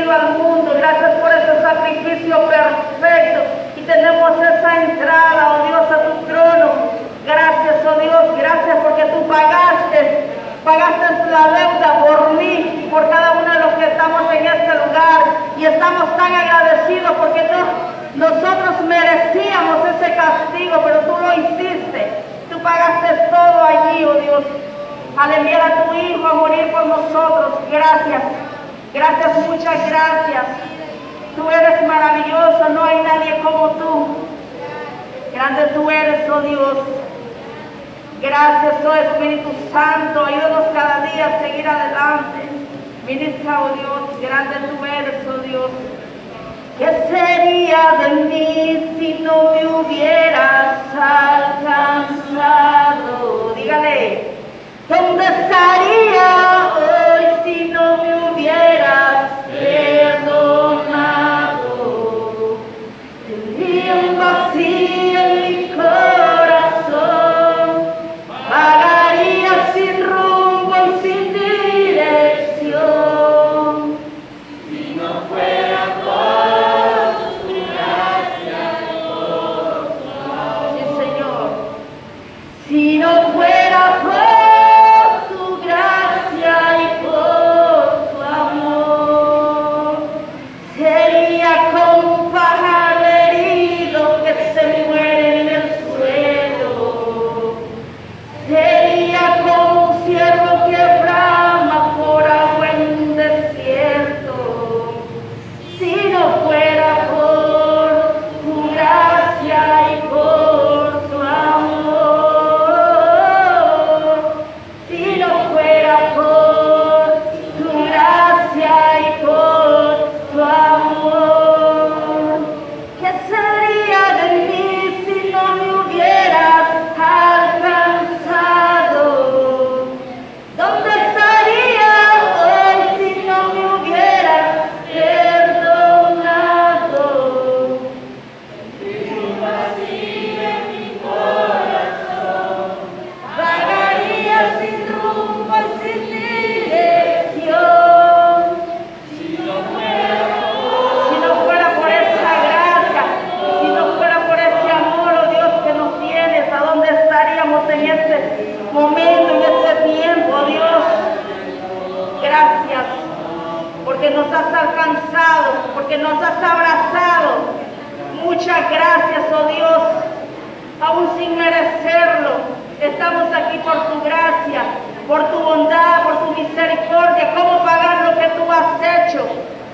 venido al mundo. Gracias por ese sacrificio perfecto. Y tenemos esa entrada, oh Dios, a tu trono. Gracias, oh Dios, gracias porque tú pagaste la deuda por mí y por cada uno de los que estamos en este lugar. Y estamos tan agradecidos porque nosotros merecíamos ese castigo, pero tú lo hiciste. Tú pagaste todo allí, oh Dios, al enviar a tu Hijo a morir por nosotros. Gracias, gracias, muchas gracias. Tú eres maravilloso, no hay nadie como tú. Grande tú eres, oh Dios. Gracias, oh Espíritu Santo, ayúdanos cada día a seguir adelante. Ministra, oh Dios, grande tú eres, oh Dios. ¿Qué sería de mí si no me hubieras alcanzado? Dígale, ¿dónde estaría hoy si no me hubieras perdonado? Tendría un vacío en mi corazón, vagaría sin rumbo y sin dirección. Si no fuera por tu gracia y por tu amor. Sí, Señor. Si no fuera por tu gracia y por tu amor, sería como un pájaro herido que se muere en el suelo. Sería como un ciervo que brama por agua en un desierto. Si no fuera por tu gracia y por tu amor, si no fuera por tu gracia y por tu amor, ¿qué sería de mí si no me hubieras alcanzado? ¿Dónde estaría hoy si no me hubieras perdonado? Tendría un vacío en mi corazón, vagaría sin rumbo y sin dirección. Si no fuera por esa gracia, si no fuera por ese amor, oh Dios, que nos tienes, ¿a dónde estaríamos en este momento, en este tiempo, oh Dios? Gracias, porque nos has alcanzado, porque nos has abrazado. Muchas gracias, oh Dios, aún sin merecerlo. Estamos aquí por tu gracia, por tu bondad, por tu misericordia. ¿Cómo pagar lo que tú has hecho?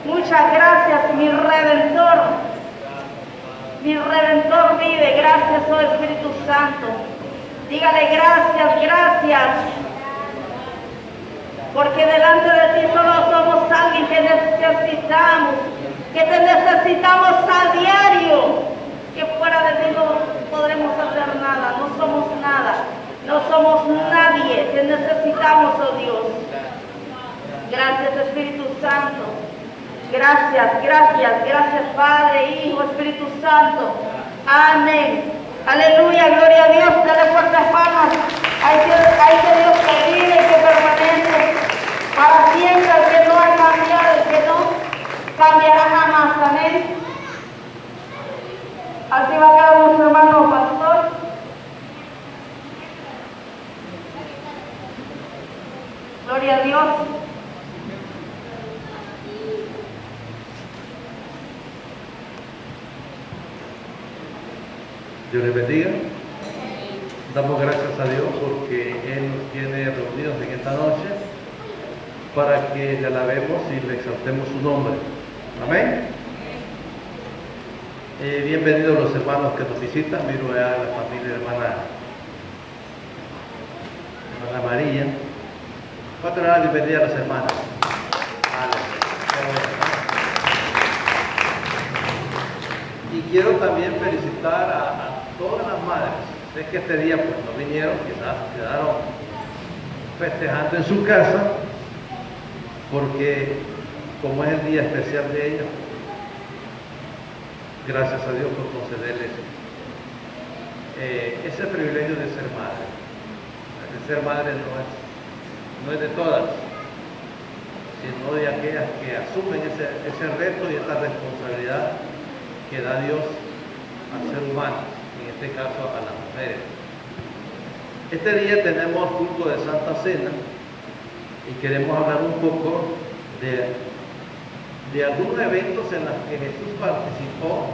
Muchas gracias, mi Redentor. Mi Redentor vive. Gracias, oh Espíritu Santo. Dígale gracias, gracias. Porque delante de ti solo somos alguien que necesitamos, que te necesitamos a diario. Que fuera de ti no podremos hacer nada, no somos nada, no somos nadie. Te necesitamos, oh Dios. Gracias, Espíritu Santo. Gracias, gracias, gracias, Padre, Hijo, Espíritu Santo. Amén. Aleluya, gloria a Dios. Dale fuertes palmas. Hay que Dios que vive y que permanece para siempre, el que no ha cambiado, el que no cambiará jamás. Amén. Así va a quedar nuestro hermano pastor. Gloria a Dios. Dios les bendiga. Damos gracias a Dios porque Él nos tiene reunidos en esta noche para que le alabemos y le exaltemos su nombre. Amén. Bienvenidos los hermanos que nos visitan. Miro a la familia de hermana María. ¿Cuánto le da la bienvenida a las hermanas? Y quiero también felicitar a todas las madres. Sé que este día pues no vinieron, quizás quedaron festejando en su casa, porque como es el día especial de ellas, gracias a Dios por concederles ese privilegio de ser madre. De ser madre no es de todas, sino de aquellas que asumen ese reto y esta responsabilidad que da Dios al ser humano, en este caso a las mujeres. Este día tenemos culto de Santa Cena y queremos hablar un poco de algunos eventos en los que Jesús participó,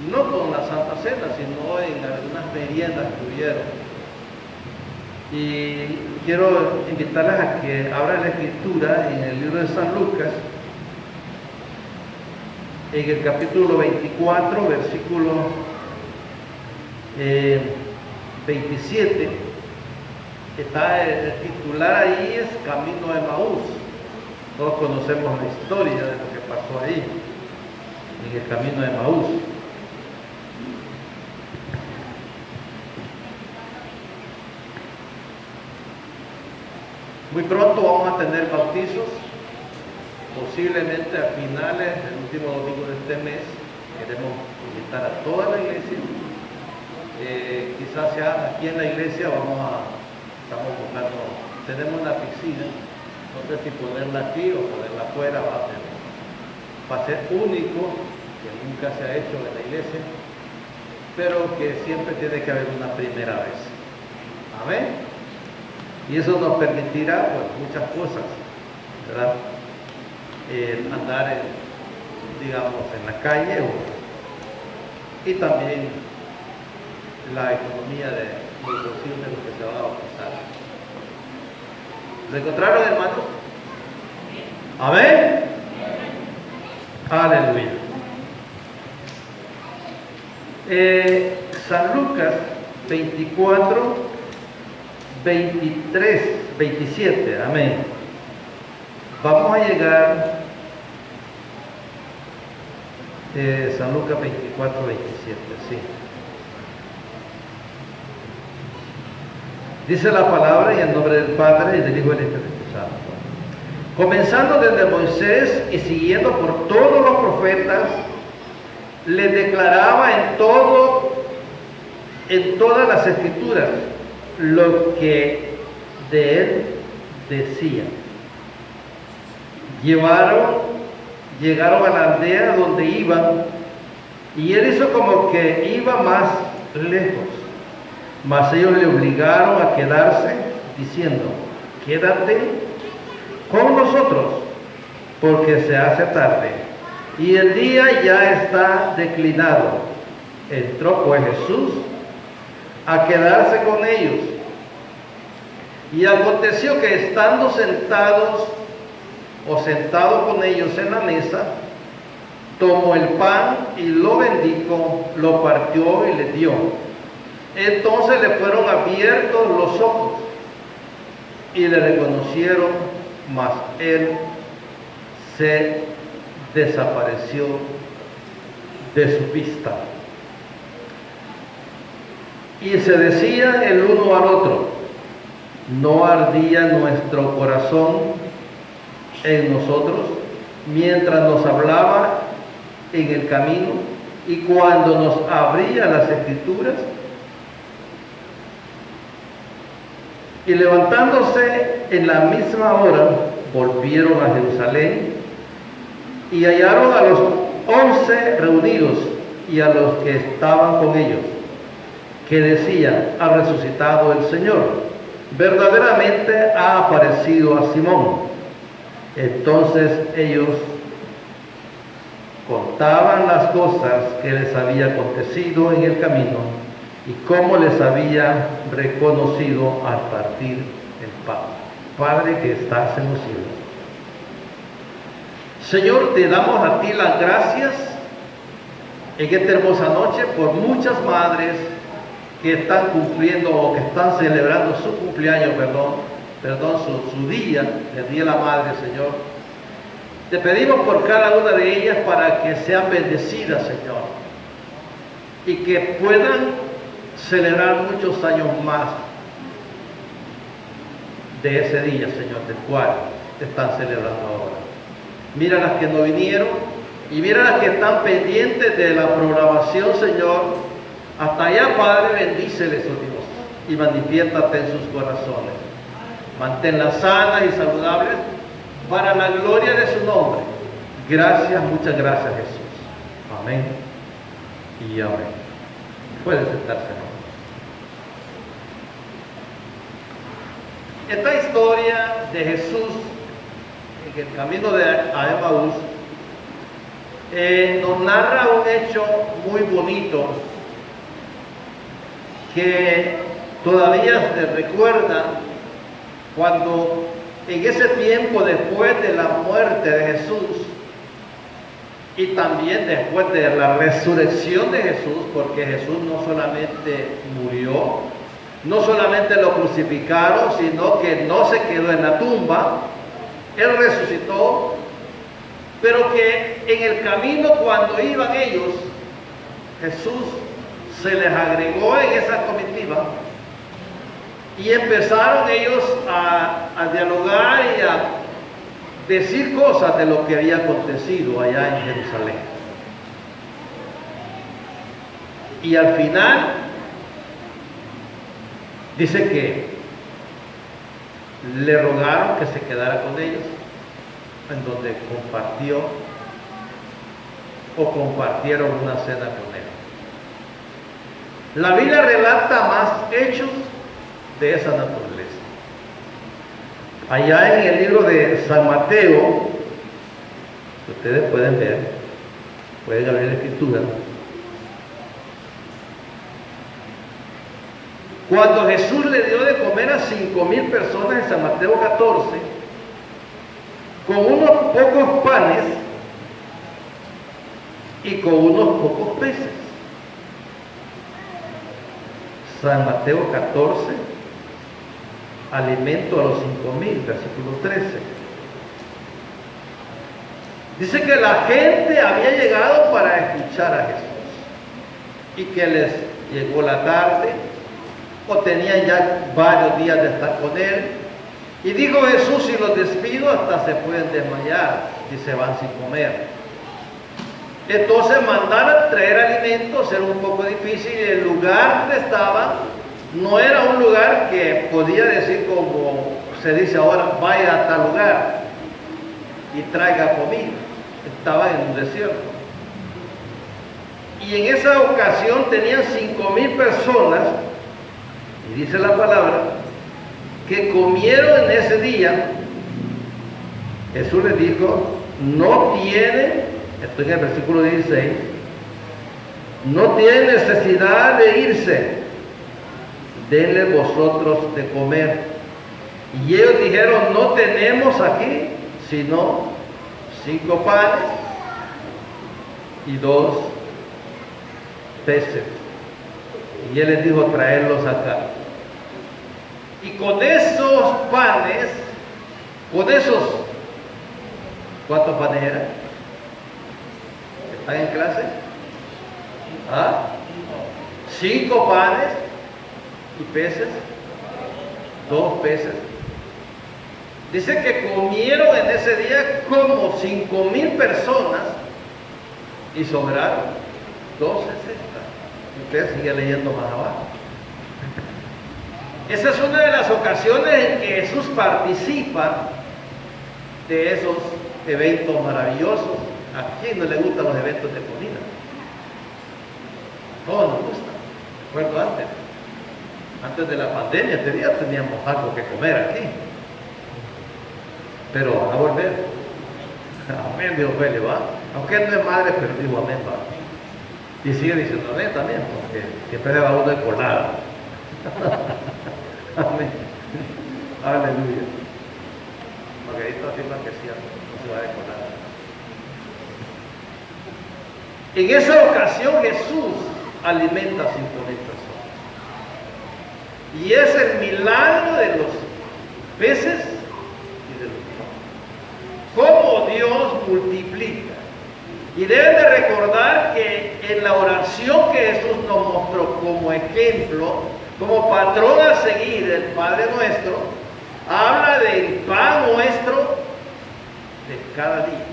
no con la Santa Cena, sino en algunas meriendas que hubieron. Y quiero invitarles a que abran la escritura en el libro de San Lucas, en el capítulo 24, versículo 27. Está el titular ahí, es Camino de Emaús. Todos conocemos la historia de lo que pasó ahí, en el Camino de Emaús. Muy pronto vamos a tener bautizos, posiblemente a finales del último domingo de este mes. Queremos invitar a toda la iglesia. Quizás sea aquí en la iglesia, estamos buscando, tenemos una piscina, no sé si ponerla aquí o ponerla afuera, va a ser único, que nunca se ha hecho en la iglesia, pero que siempre tiene que haber una primera vez. Amén. Y eso nos permitirá pues, muchas cosas, ¿verdad? Andar digamos, en la calle y también la economía de los bolsillos de los que se va a bautizar. ¿Lo encontraron, hermano? Amén. Aleluya. San Lucas 24, 23, 27, amén. Vamos a llegar San Lucas 24, 27, sí. Dice la palabra y en nombre del Padre y del Hijo y del Espíritu Santo. Comenzando desde Moisés y siguiendo por todos los profetas, les declaraba en todas las escrituras lo que de él decía. Llegaron a la aldea donde iban, y él hizo como que iba más lejos, mas ellos le obligaron a quedarse, diciendo: quédate con nosotros, porque se hace tarde, y el día ya está declinado. Entró pues Jesús a quedarse con ellos. Y aconteció que estando sentado con ellos en la mesa, tomó el pan y lo bendijo, lo partió y les dio. Entonces le fueron abiertos los ojos y le reconocieron, mas él se desapareció de su vista. Y se decían el uno al otro: ¿no ardía nuestro corazón en nosotros mientras nos hablaba en el camino y cuando nos abría las escrituras? Y levantándose en la misma hora, volvieron a Jerusalén y hallaron a los 11 reunidos y a los que estaban con ellos, que decían: ha resucitado el Señor, verdaderamente ha aparecido a Simón. Entonces ellos contaban las cosas que les había acontecido en el camino y cómo les había reconocido al partir el pan. Padre que estás en los cielos, Señor, te damos a ti las gracias en esta hermosa noche por muchas madres que están cumpliendo o que están celebrando su cumpleaños, su día, el Día de la Madre, Señor. Te pedimos por cada una de ellas para que sean bendecidas, Señor, y que puedan celebrar muchos años más de ese día, Señor, del cual están celebrando ahora. Mira las que no vinieron y mira las que están pendientes de la programación, Señor. Hasta allá, Padre, bendíceles, oh Dios, y manifiéstate en sus corazones. Manténlas sanas y saludables para la gloria de su nombre. Gracias, muchas gracias, Jesús. Amén y amén. Puede sentarse, hermano. Esta historia de Jesús en el camino a Emaús nos narra un hecho muy bonito que todavía se recuerda cuando en ese tiempo después de la muerte de Jesús y también después de la resurrección de Jesús, porque Jesús no solamente murió, no solamente lo crucificaron, sino que no se quedó en la tumba, Él resucitó, pero que en el camino cuando iban ellos, Jesús se les agregó en esa comitiva y empezaron ellos a dialogar y a decir cosas de lo que había acontecido allá en Jerusalén. Y al final dice que le rogaron que se quedara con ellos, en donde compartieron una cena con él. La Biblia relata más hechos de esa naturaleza. Allá en el libro de San Mateo, ustedes pueden ver, pueden abrir la escritura. Cuando Jesús le dio de comer a 5,000 personas en San Mateo 14, con unos pocos panes y con unos pocos peces. San Mateo 14, alimento a los 5,000, versículo 13. Dice que la gente había llegado para escuchar a Jesús y que les llegó la tarde o tenían ya varios días de estar con él. Y dijo Jesús: si los despido hasta se pueden desmayar y se van sin comer. Entonces mandar a traer alimentos era un poco difícil y el lugar donde estaban no era un lugar que podía decir como se dice ahora, vaya a tal lugar y traiga comida. Estaba en un desierto. Y en esa ocasión tenían 5,000 personas, y dice la palabra, que comieron en ese día. Jesús les dijo: no tienen, esto en el versículo 16, no tienen necesidad de irse, denle vosotros de comer. Y ellos dijeron: no tenemos aquí sino 5 panes y 2 peces. Y él les dijo: traerlos acá. Y con esos panes, ¿cuántos panes eran? ¿Están en clase? 5 panes y peces, 2 peces. Dice que comieron en ese día como 5,000 personas y sobraron 12 cestas. Usted sigue leyendo más abajo. Esa es una de las ocasiones en que Jesús participa de esos eventos maravillosos. ¿A quién no le gustan los eventos de comida? Todos nos gustan. Recuerdo antes de la pandemia, teníamos algo que comer aquí. Pero a volver. Amén, Dios me va. Aunque él no es madre, pero digo amén, va. Y sigue diciendo amén también, porque siempre le va uno de colada. Amén. Aleluya. Margarito afirma que sí, no se va de colada. En esa ocasión Jesús alimenta a 5,000 personas. Y es el milagro de los peces y de los panes. Cómo Dios multiplica. Y deben de recordar que en la oración que Jesús nos mostró como ejemplo, como patrón a seguir, el Padre Nuestro, habla del pan nuestro de cada día.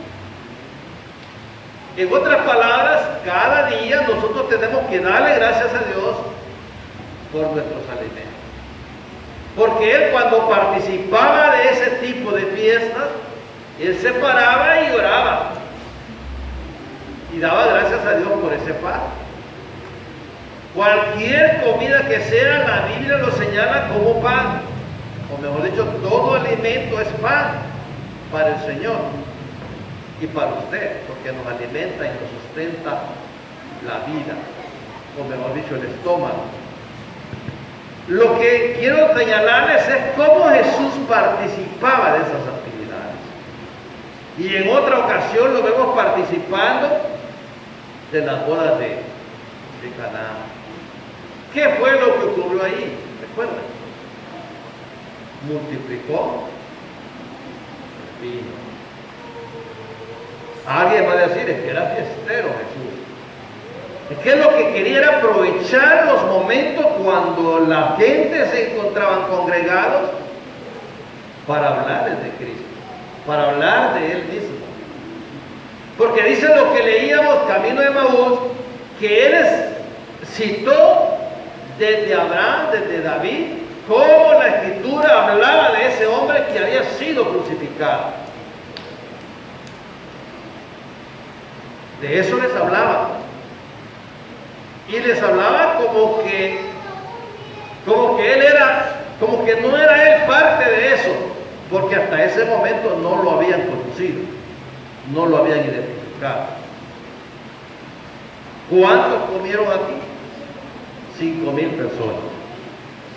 En otras palabras, cada día nosotros tenemos que darle gracias a Dios por nuestros alimentos. Porque Él, cuando participaba de ese tipo de fiestas, Él se paraba y oraba. Y daba gracias a Dios por ese pan. Cualquier comida que sea, la Biblia lo señala como pan. O mejor dicho, todo alimento es pan para el Señor y para usted, porque nos alimenta y nos sustenta la vida, o mejor dicho, el estómago. Lo que quiero señalarles es cómo Jesús participaba de esas actividades. Y en otra ocasión lo vemos participando de las bodas de Caná. ¿Qué fue lo que ocurrió ahí? ¿Recuerdan? Multiplicó el vino. Alguien va a decir, es que era fiestero Jesús. Es que lo que quería era aprovechar los momentos cuando la gente se encontraban congregados para hablarles de Cristo, para hablar de Él mismo. Porque dice lo que leíamos, Camino de Emaús, que Él citó desde Abraham, desde David, cómo la Escritura hablaba de ese hombre que había sido crucificado. De eso les hablaba. Y les hablaba como que él era, como que no era él parte de eso, porque hasta ese momento no lo habían conocido, no lo habían identificado. ¿Cuántos comieron aquí? 5,000 personas.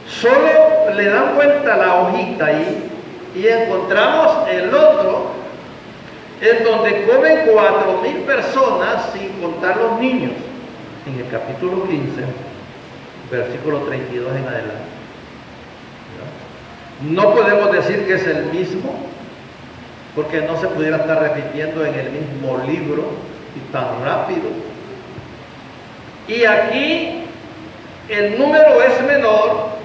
Solo le dan vuelta la hojita ahí y encontramos el otro, en donde comen 4,000 personas sin contar los niños, en el capítulo 15, versículo 32 en adelante. No podemos decir que es el mismo, porque no se pudiera estar repitiendo en el mismo libro y tan rápido. Y aquí el número es menor,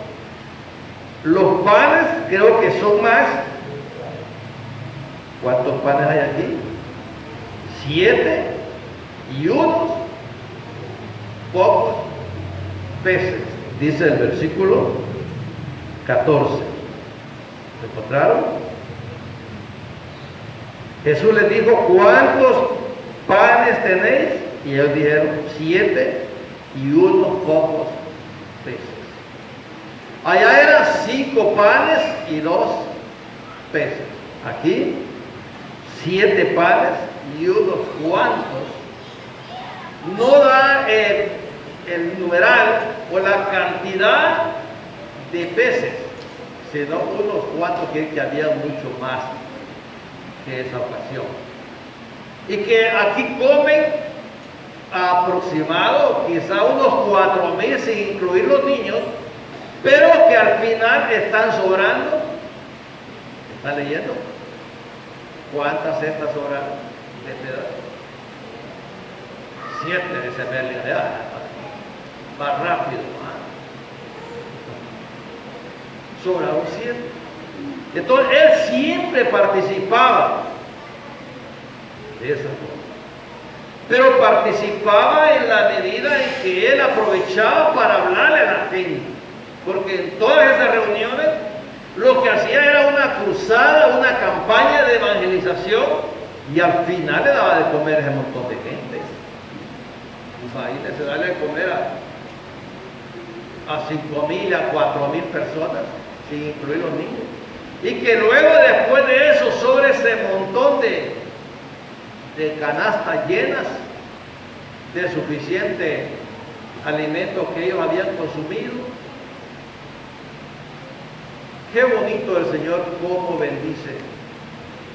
los panes creo que son más. ¿Cuántos panes hay aquí? 7 y unos pocos peces, dice el versículo 14. ¿Lo encontraron? Jesús les dijo, ¿cuántos panes tenéis? Y ellos dijeron, 7 y unos pocos peces. Allá eran 5 panes y 2 peces. Aquí 7 panes y unos cuantos. No da el numeral o la cantidad de peces, sino unos cuantos, que había mucho más que esa ocasión. Y que aquí comen aproximado quizá unos 4,000 sin incluir los niños, pero que al final están sobrando. ¿Están leyendo? ¿Cuántas cestas sobraron de este edad? 7, dice Merlin. Más rápido. Sobraron 7. Entonces él siempre participaba de esa cosa, pero participaba en la medida en que él aprovechaba para hablarle a la gente, porque en todas esas reuniones lo que hacía era una cruzada, una campaña de evangelización, y al final le daba de comer a ese montón de gente. Imagínense darle de comer a 5,000, a 4,000 personas, sin incluir los niños. Y que luego, después de eso, sobre ese montón de canastas llenas de suficiente alimento que ellos habían consumido. Qué bonito el Señor, cómo bendice.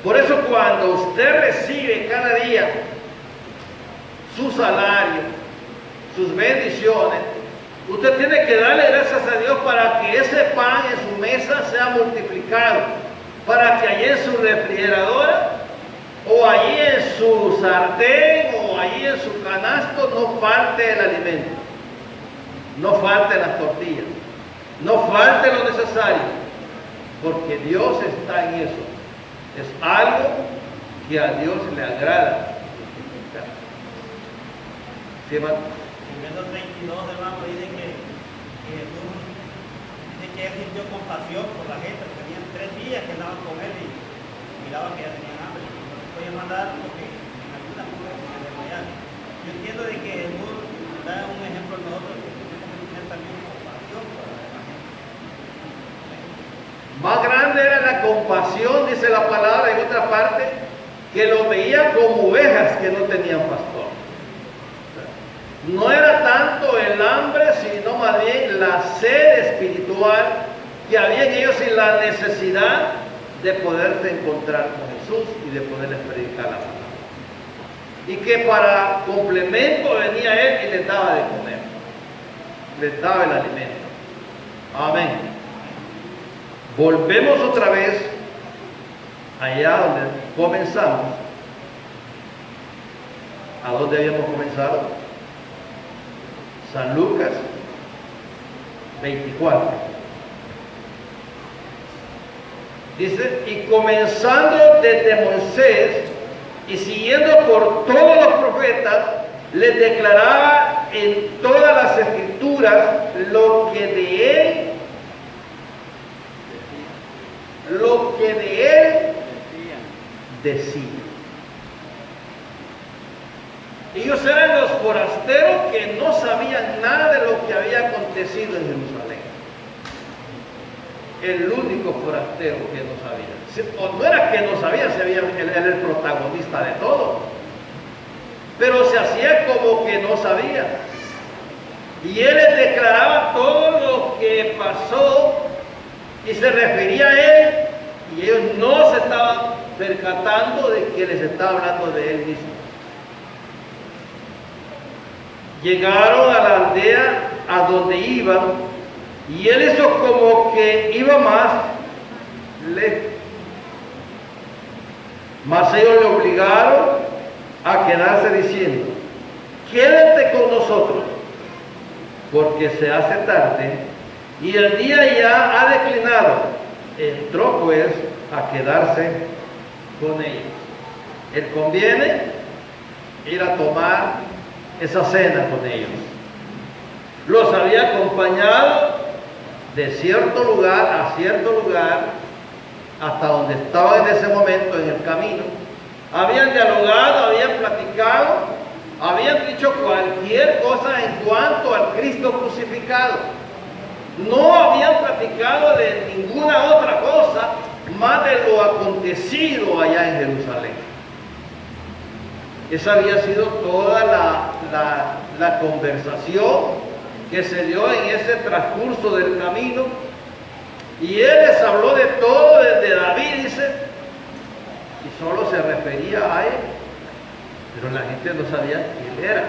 Por eso cuando usted recibe cada día su salario, sus bendiciones, usted tiene que darle gracias a Dios para que ese pan en su mesa sea multiplicado, para que allí en su refrigeradora, o allí en su sartén, o allí en su canasto no falte el alimento, no falten las tortillas, no falte lo necesario, porque Dios está en eso. Es algo que a Dios le agrada. ¿Sí, hermano? En verso 32, hermano, dice que Jesús dice que él sintió compasión por la gente, porque tenían 3 días que andaban con él y miraban que ya tenían hambre. voy a mandar porque en algunas cosas se desmayan. Yo entiendo de que el mundo da un ejemplo a nosotros que tenemos que tener también compasión por la demás gente. Más grande era la compasión, dice la palabra en otra parte, que lo veía como ovejas que no tenían pastor. No era tanto el hambre, sino más bien la sed espiritual que había en ellos y la necesidad de poderse encontrar con Jesús y de poderles predicar la palabra. Y que para complemento venía Él y les daba de comer, les daba el alimento. Amén. Volvemos otra vez allá donde comenzamos. ¿A dónde habíamos comenzado? San Lucas 24. Dice, y comenzando desde Moisés y siguiendo por todos los profetas, les declaraba en todas las escrituras lo que de él decía. Ellos eran los forasteros que no sabían nada de lo que había acontecido en Jerusalén. El único forastero que no sabía. O no era que no sabía, él era el protagonista de todo. Pero se hacía como que no sabía. Y él les declaraba todo lo que pasó y se refería a él. Y ellos no se estaban percatando de que les estaba hablando de él mismo. Llegaron a la aldea a donde iban y él hizo como que iba más lejos. Mas ellos le obligaron a quedarse diciendo, quédate con nosotros, porque se hace tarde y el día ya ha declinado. Entró pues a quedarse con ellos. Él conviene ir a tomar esa cena con ellos. Los había acompañado de cierto lugar a cierto lugar hasta donde estaban en ese momento en el camino. Habían dialogado, habían platicado, habían dicho cualquier cosa en cuanto al Cristo crucificado. No habían platicado de ninguna otra cosa más de lo acontecido allá en Jerusalén. Esa había sido toda la conversación que se dio en ese transcurso del camino. Y él les habló de todo, desde David, dice, y solo se refería a él. Pero la gente no sabía quién era.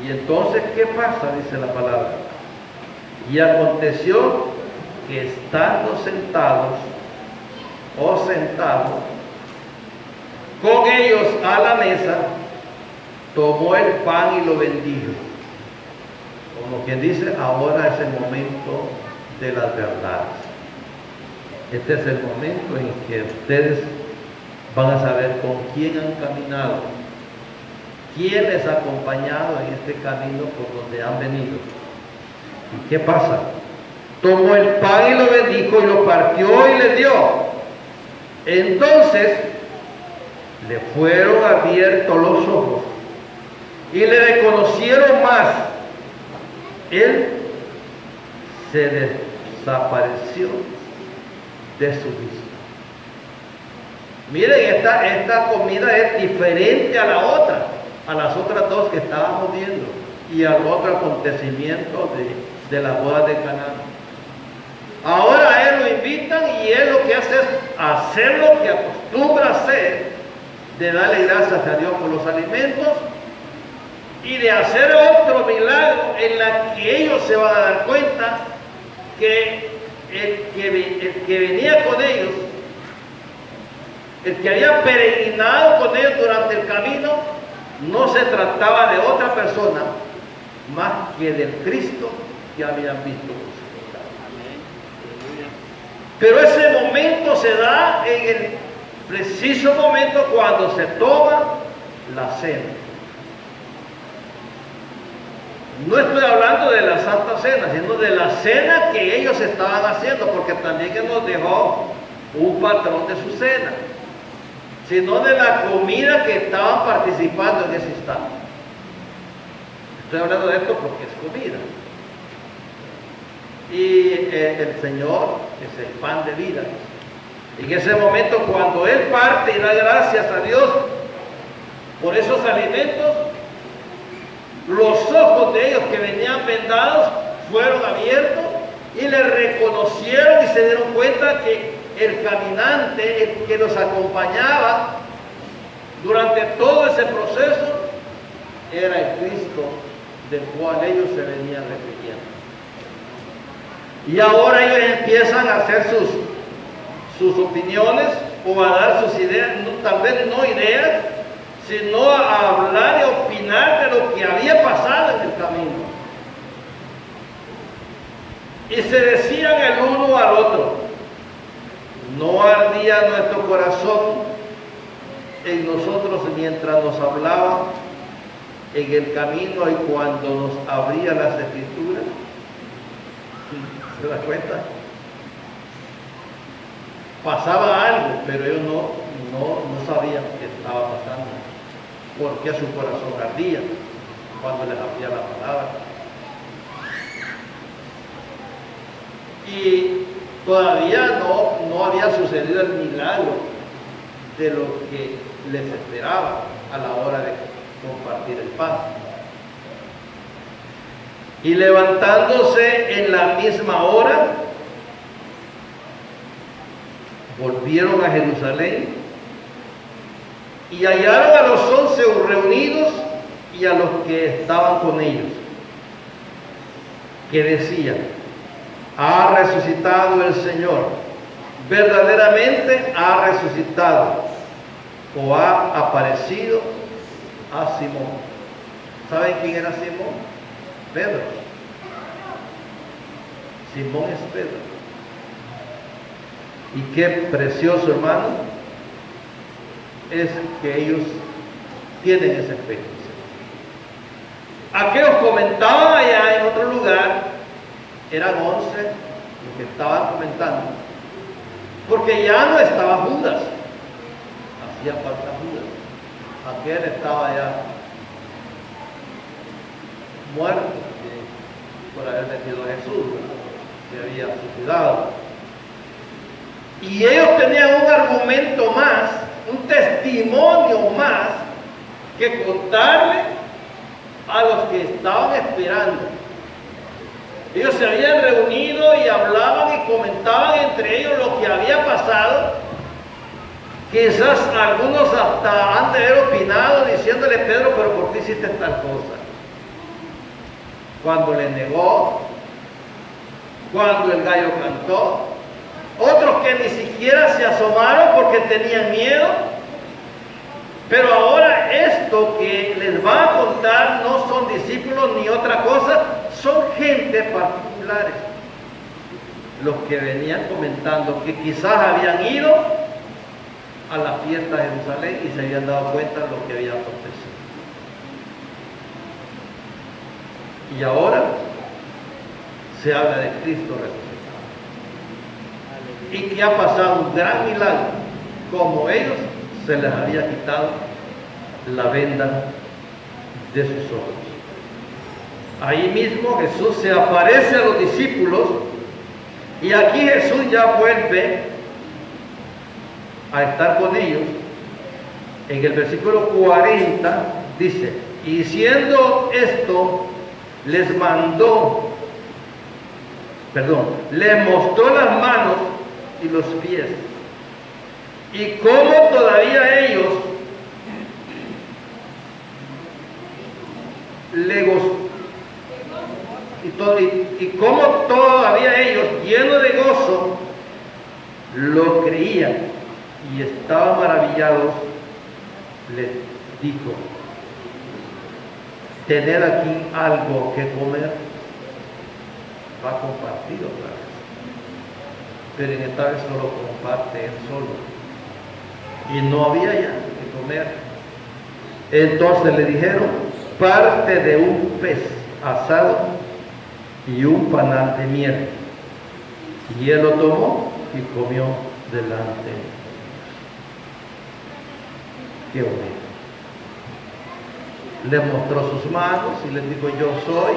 Y entonces, ¿qué pasa? Dice la palabra. Y aconteció que estando sentados con ellos a la mesa, tomó el pan y lo bendijo. Como quien dice, ahora es el momento de las verdades. Este es el momento en que ustedes van a saber con quién han caminado, quién les ha acompañado en este camino por donde han venido. ¿Y qué pasa? Tomó el pan y lo bendijo y lo partió y le dio. Entonces le fueron abiertos los ojos y le reconocieron más. Él se desapareció de su vista. Miren, esta comida es diferente a la otra, a las otras dos que estábamos viendo y al otro acontecimiento de la boda de Canaán. Ahora a él lo invitan y él lo que hace es hacer lo que acostumbra hacer, de darle gracias a Dios por los alimentos y de hacer otro milagro en la que ellos se van a dar cuenta que el que venía con ellos, el que había peregrinado con ellos durante el camino, no se trataba de otra persona más que del Cristo que habían visto. Pero ese momento se da en el preciso momento cuando se toma la cena. No estoy hablando de la Santa Cena, sino de la cena que ellos estaban haciendo, porque también Él nos dejó un patrón de su cena. sino de la comida que estaban participando en ese instante. Estoy hablando de esto porque es comida. Y el Señor es el pan de vida. En ese momento, cuando Él parte y da gracias a Dios por esos alimentos, los ojos de ellos que venían vendados fueron abiertos y le reconocieron y se dieron cuenta que el caminante, el que los acompañaba durante todo ese proceso, era el Cristo del cual ellos se venían refiriendo. Y ahora ellos empiezan a hacer sus opiniones o a dar sus ideas, tal vez no ideas, sino a hablar y opinar de lo que había pasado en el camino. Y se decían el uno al otro: ¿no ardía nuestro corazón en nosotros mientras nos hablaba en el camino y cuando nos abría las Escrituras? ¿Se da cuenta? Pasaba algo, pero ellos no sabían qué estaba pasando, por qué su corazón ardía cuando les abría la palabra. Y todavía no había sucedido el milagro de lo que les esperaba a la hora de compartir el pan. Y levantándose en la misma hora, volvieron a Jerusalén y hallaron a los 11 reunidos y a los que estaban con ellos, que decían: ha resucitado el Señor, verdaderamente ha resucitado, o ha aparecido a Simón. ¿Saben quién era Simón? Pedro. Simón es Pedro. Y qué precioso, hermano, es que ellos tienen esa experiencia. Aquellos comentaban allá en otro lugar, eran 11 los que estaban comentando, porque ya no estaba Judas, hacía falta Judas. Aquel estaba ya muerto por haber metido a Jesús, que había suicidado. Y ellos tenían un argumento más, un testimonio más que contarle a los que estaban esperando. Ellos se habían reunido y hablaban y comentaban entre ellos lo que había pasado. Quizás algunos hasta han de haber opinado diciéndole: Pedro, pero ¿por qué hiciste tal cosa? Cuando le negó, cuando el gallo cantó. Otros que ni siquiera se asomaron porque tenían miedo. Pero ahora esto que les va a contar no son discípulos ni otra cosa, son gente particulares. Los que venían comentando que quizás habían ido a la fiesta de Jerusalén y se habían dado cuenta de lo que había acontecido. Y ahora se habla de Cristo resucitado. Y que ha pasado un gran milagro, como ellos se les había quitado la venda de sus ojos. Ahí mismo Jesús se aparece a los discípulos y aquí Jesús ya vuelve a estar con ellos. En el versículo 40 dice: y diciendo esto, les mostró las manos y los pies. Y como todavía ellos como todavía ellos, llenos de gozo, lo creían y estaban maravillados, les dijo: tened aquí algo que comer. Va a compartir otra vez, pero en esta vez solo comparte él solo, y no había ya que comer. Entonces le dijeron: parte de un pez asado y un panal de miel. Y él lo tomó y comió delante. que unir. Les mostró sus manos y les dijo, yo soy,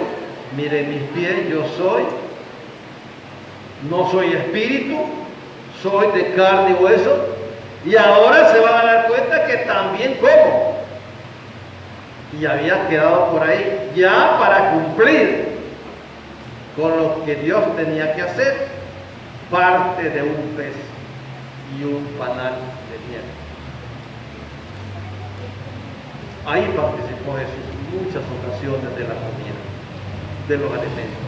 miren mis pies, yo soy. No soy espíritu, soy de carne y hueso. Y ahora se van a dar cuenta que también como. Y había quedado por ahí ya para cumplir con lo que Dios tenía que hacer, parte de un pez y un panal de miel. Ahí participó Jesús en muchas ocasiones de la comida, de los alimentos.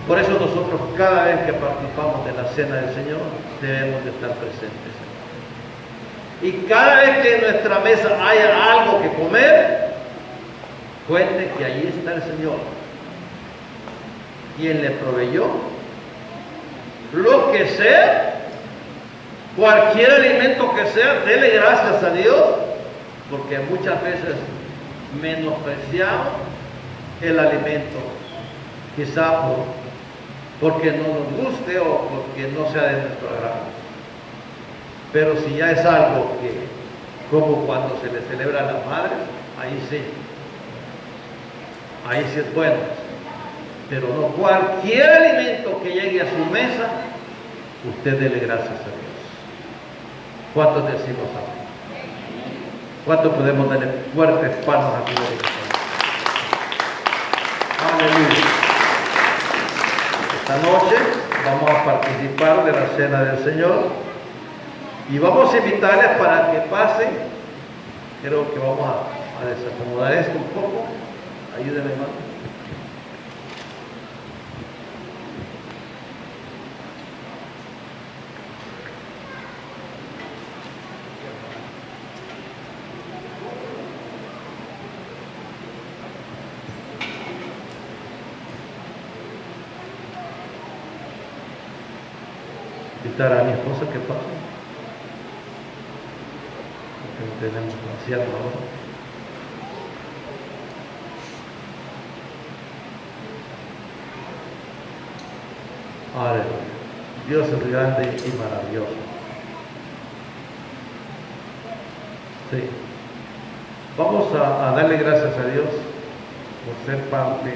Por eso nosotros cada vez que participamos de la cena del Señor debemos de estar presentes. Y cada vez que en nuestra mesa haya algo que comer, cuente que allí está el Señor, quien le proveyó lo que sea, cualquier alimento que sea, dele gracias a Dios, porque muchas veces menospreciamos el alimento, quizá porque no nos guste o porque no sea de nuestro agrado. Pero si ya es algo que, como cuando se le celebra a las madres, ahí sí es bueno. Pero no cualquier alimento que llegue a su mesa, usted dele gracias a Dios. ¿Cuántos decimos amén? ¿Cuántos podemos darle fuertes palmas a Dios? Aleluya. Esta noche vamos a participar de la cena del Señor y vamos a invitarles para que pasen. Creo que vamos a desacomodar esto un poco. Ayúdenme, hermano. Invitar a mi esposa que pase, porque no tenemos ancianos ahora. Aleluya. Dios es grande y maravilloso. Sí. Vamos a darle gracias a Dios por ser parte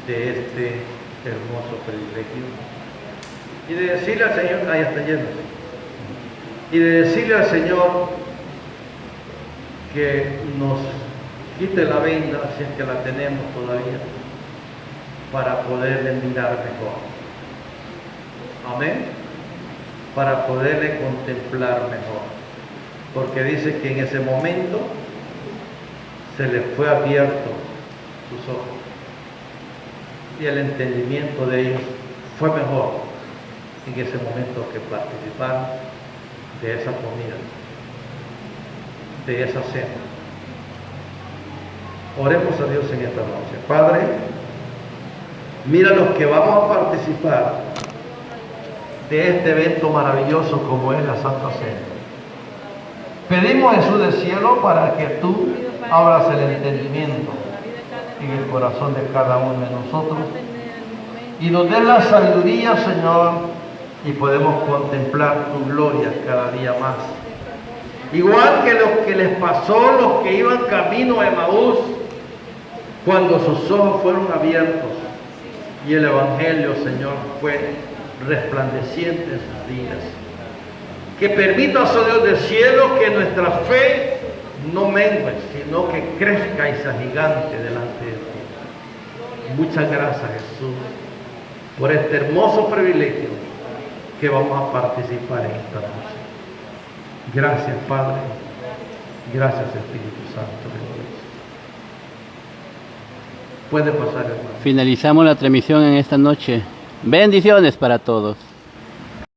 de este hermoso privilegio. Y de decirle al Señor, ahí está lleno, y de decirle al Señor que nos quite la venda, si es que la tenemos todavía, para poderle mirar mejor. Amén. Para poderle contemplar mejor. Porque dice que en ese momento se le fue abierto sus ojos y el entendimiento de ellos fue mejor en ese momento que participaron de esa comida, de esa cena. Oremos a Dios en esta noche. Padre, mira los que vamos a participar de este evento maravilloso como es la Santa Cena. Pedimos, Jesús del cielo, para que tú abras el entendimiento en el corazón de cada uno de nosotros y nos des la sabiduría, Señor, y podemos contemplar tu gloria cada día más. Igual que lo que les pasó los que iban camino a Emaús, cuando sus ojos fueron abiertos y el Evangelio, Señor, fue resplandeciente en sus vidas. Que permitas, oh Dios del cielo, que nuestra fe no mengue, sino que crezca y sea gigante delante de ti. Muchas gracias, Jesús, por este hermoso privilegio que vamos a participar en esta noche. Gracias, Padre. Gracias, Espíritu Santo de Dios. Puede pasar, hermano. Finalizamos la transmisión en esta noche. Bendiciones para todos.